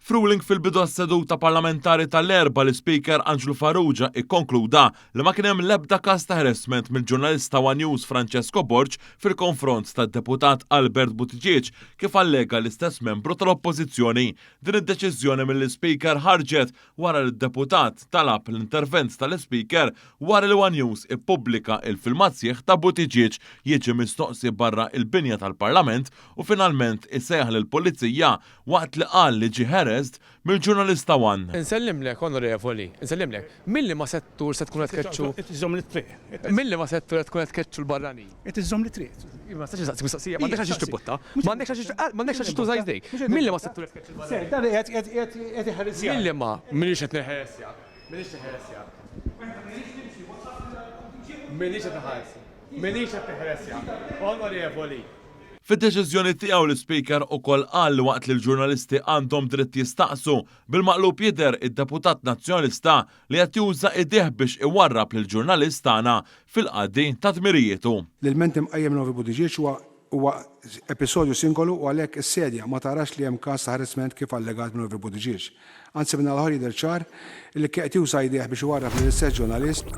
Fruling fil-bidu għas-seduta parlamentari tal-erba l-Speaker Angelo Farrugia ikkonkluda li ma kien hemm l-ebda każ ta' harassment mill-ġurnalista One News Francesco Borg fil-konfront tad-deputat Albert Buttigieg kif allega l-istess membru tal-Oppożizzjoni. Din id-deċiżjoni mill-Speaker ħarġet wara li d-deputat talab l-intervent tal-Speaker wara li One News ippubblika il-filmat sieħ ta' Buttigieg jiġi mistoqsi barra il-binja tal-Parlament u finalment isejħ lill-Pulizija waqt li qal li ġie mill-ġurnalista One. Insellimlek, onorevoli, insellimlek. Milli ma settur se tkun qed tkeċċu? Iżżomm li triq. Milli ma settur qed tkun qed tkeċċu l-barrani? Iżżomm li triq. Ma stax nistaqsik mistaqsija, m'għandekx għax tibbotta. M'għandekx għax tuża jdejk. Milli ma settur qed tkeċċu l-barrani? Dan qed iħarrisja. Milli ma minix qed neħersja. Minix neħersja. Minix qed neħersja. Minix qed neħersja. Onorevoli. Fid-deċiżjoni tiegħu l-Speaker ukoll qal li waqt li l-ġurnalisti għandhom dritt jistaqsu bil-maqlub jidher id-deputat nazzjonalista li qed juża idejh biex iwarrab lill-ġurnalist tagħna fil-qaddi ta' tmirietu. L-ilment imqajjem Novi Buttigieg huwa episodju singolu u għalhekk is-sedja ma tarax li hemm każ ta' harassment kif allegat minn Novi Buttigieg. Anzi minn l-ħar jidher ċar li qed juża idejh biex iwarrab lill-istess ġurnalist